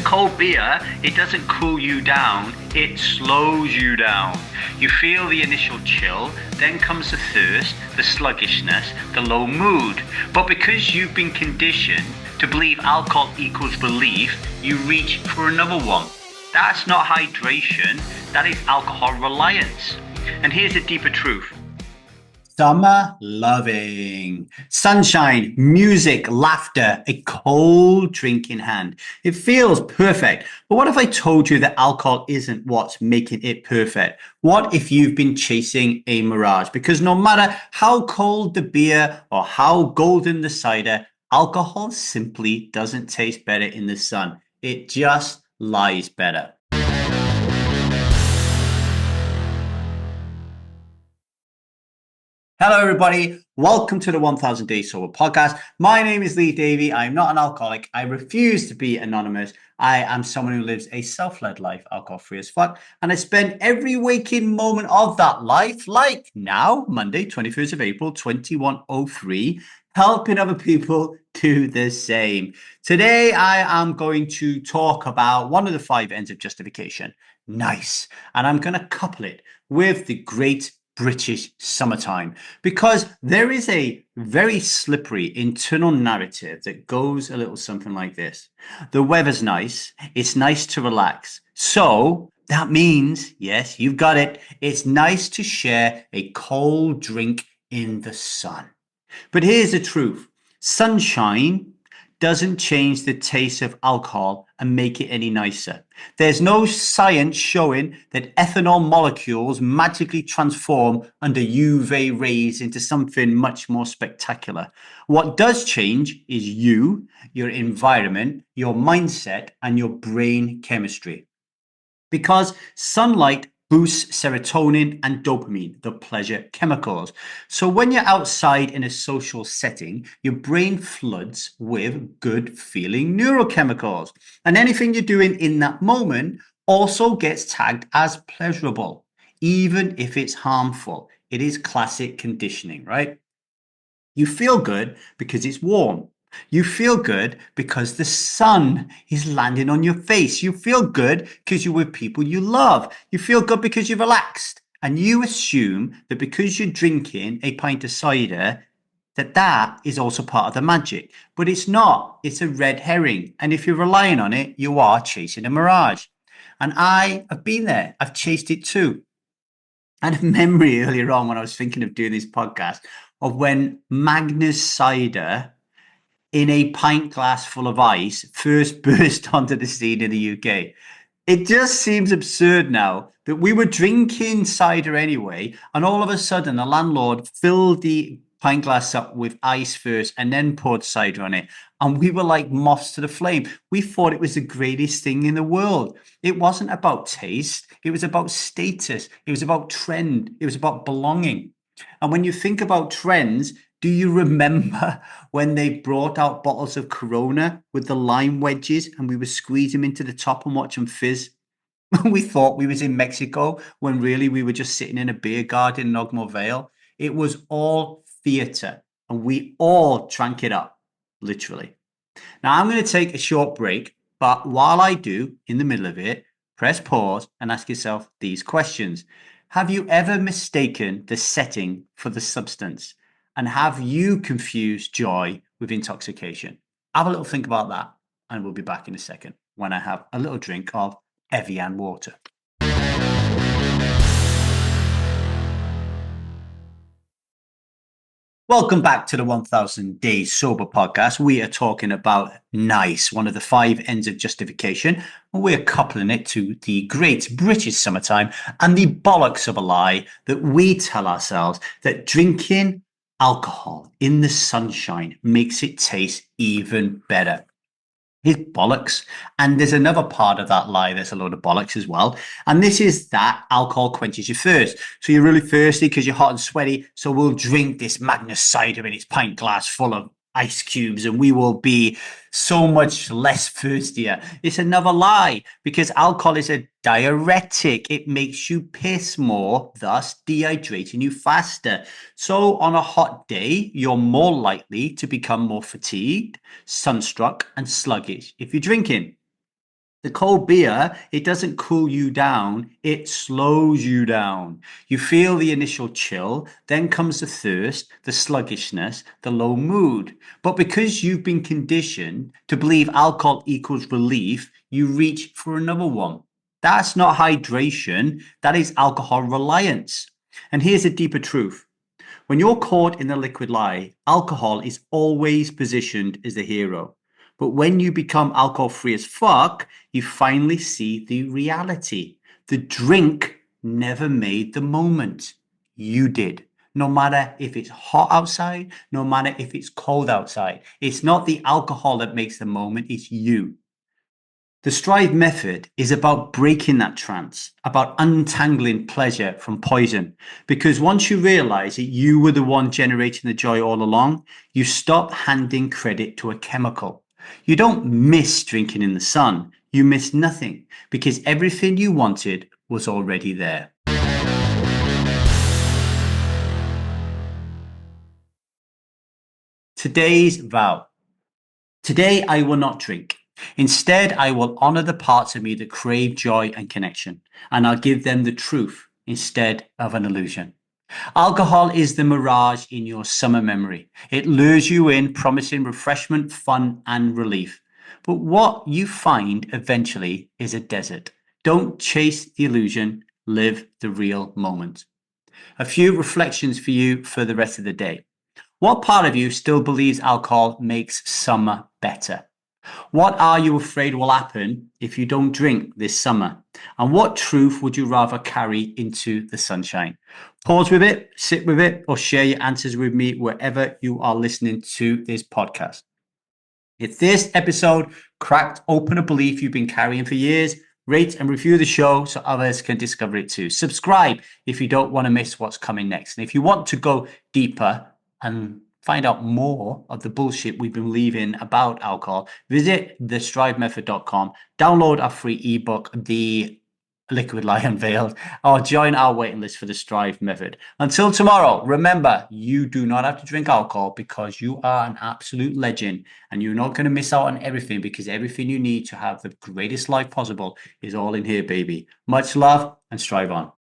cold beer, it doesn't cool you down, it slows you down. You feel the initial chill, then comes the thirst, the sluggishness, the low mood. But because you've been conditioned to believe alcohol equals relief, you reach for another one. That's not hydration, that is alcohol reliance. And here's a deeper truth. Summer loving, sunshine, music, laughter, a cold drink in hand. It feels perfect. But what if I told you that alcohol isn't what's making it perfect? What if you've been chasing a mirage? Because no matter how cold the beer or how golden the cider, alcohol simply doesn't taste better in the sun. It just lies better. Hello, everybody. Welcome to the 1000 Day Sober podcast. My name is Davy. I'm not an alcoholic. I refuse to be anonymous. I am someone who lives a self-led life, alcohol-free as fuck. And I spend every waking moment of that life, like now, Monday, 21st of April, 2103, helping other people do the same. Today, I am going to talk about one of the 5 ends of justification. Nice. And I'm going to couple it with the great British summertime, because there is a very slippery internal narrative that goes a little something like this. The weather's nice. It's nice to relax. So that means, yes, you've got it. It's nice to share a cold drink in the sun. But here's the truth. Sunshine doesn't change the taste of alcohol and make it any nicer. There's no science showing that ethanol molecules magically transform under UV rays into something much more spectacular. What does change is you, your environment, your mindset, and your brain chemistry. Because sunlight boosts serotonin and dopamine, the pleasure chemicals. So when you're outside in a social setting, your brain floods with good feeling neurochemicals. And anything you're doing in that moment also gets tagged as pleasurable, even if it's harmful. It is classic conditioning, right? You feel good because it's warm. You feel good because the sun is landing on your face. You feel good because you're with people you love. You feel good because you're relaxed. And you assume that because you're drinking a pint of cider, that is also part of the magic. But it's not. It's a red herring. And if you're relying on it, you are chasing a mirage. And I have been there. I've chased it too. I had a memory earlier on when I was thinking of doing this podcast of when Magners cider in a pint glass full of ice first burst onto the scene in the UK. It just seems absurd now that we were drinking cider anyway, and all of a sudden the landlord filled the pint glass up with ice first and then poured cider on it. And we were like moths to the flame. We thought it was the greatest thing in the world. It wasn't about taste. It was about status. It was about trend. It was about belonging. And when you think about trends, do you remember when they brought out bottles of Corona with the lime wedges and we would squeeze them into the top and watch them fizz? We thought we was in Mexico when really we were just sitting in a beer garden in Ogmore Vale. It was all theatre and we all drank it up, literally. Now I'm going to take a short break, but while I do, in the middle of it, press pause and ask yourself these questions. Have you ever mistaken the setting for the substance? And have you confused joy with intoxication? Have a little think about that, and we'll be back in a second when I have a little drink of Evian water. Welcome back to the 1000 Days Sober podcast. We are talking about NICE, one of the 5 ends of justification, and we're coupling it to the great British summertime and the bollocks of a lie that we tell ourselves that drinking alcohol in the sunshine makes it taste even better. It's bollocks. And there's another part of that lie that's a load of bollocks as well. And this is that alcohol quenches your thirst. So you're really thirsty because you're hot and sweaty. So we'll drink this Magners cider in its pint glass full of ice cubes and we will be so much less thirstier. It's another lie because alcohol is a diuretic. It makes you piss more, thus dehydrating you faster. So on a hot day, you're more likely to become more fatigued, sunstruck, and sluggish if you're drinking. The cold beer, it doesn't cool you down, it slows you down. You feel the initial chill, then comes the thirst, the sluggishness, the low mood. But because you've been conditioned to believe alcohol equals relief, you reach for another one. That's not hydration, that is alcohol reliance. And here's a deeper truth. When you're caught in the liquid lie, alcohol is always positioned as the hero. But when you become alcohol free as fuck, you finally see the reality. The drink never made the moment. You did. No matter if it's hot outside, no matter if it's cold outside. It's not the alcohol that makes the moment, it's you. The Strive method is about breaking that trance, about untangling pleasure from poison. Because once you realize that you were the one generating the joy all along, you stop handing credit to a chemical. You don't miss drinking in the sun. You miss nothing because everything you wanted was already there. Today's vow. Today I will not drink. Instead, I will honor the parts of me that crave joy and connection, and I'll give them the truth instead of an illusion. Alcohol is the mirage in your summer memory. It lures you in, promising refreshment, fun, and relief. But what you find eventually is a desert. Don't chase the illusion, live the real moment. A few reflections for you for the rest of the day. What part of you still believes alcohol makes summer better? What are you afraid will happen if you don't drink this summer? And what truth would you rather carry into the sunshine? Pause with it, sit with it, or share your answers with me wherever you are listening to this podcast. If this episode cracked open a belief you've been carrying for years, rate and review the show so others can discover it too. Subscribe if you don't want to miss what's coming next. And if you want to go deeper and find out more of the bullshit we've been believing about alcohol, visit thestrivemethod.com, download our free ebook, The Liquid Lie Unveiled, or join our waiting list for the Strive Method. Until tomorrow, remember, you do not have to drink alcohol because you are an absolute legend and you're not going to miss out on everything because everything you need to have the greatest life possible is all in here, baby. Much love and strive on.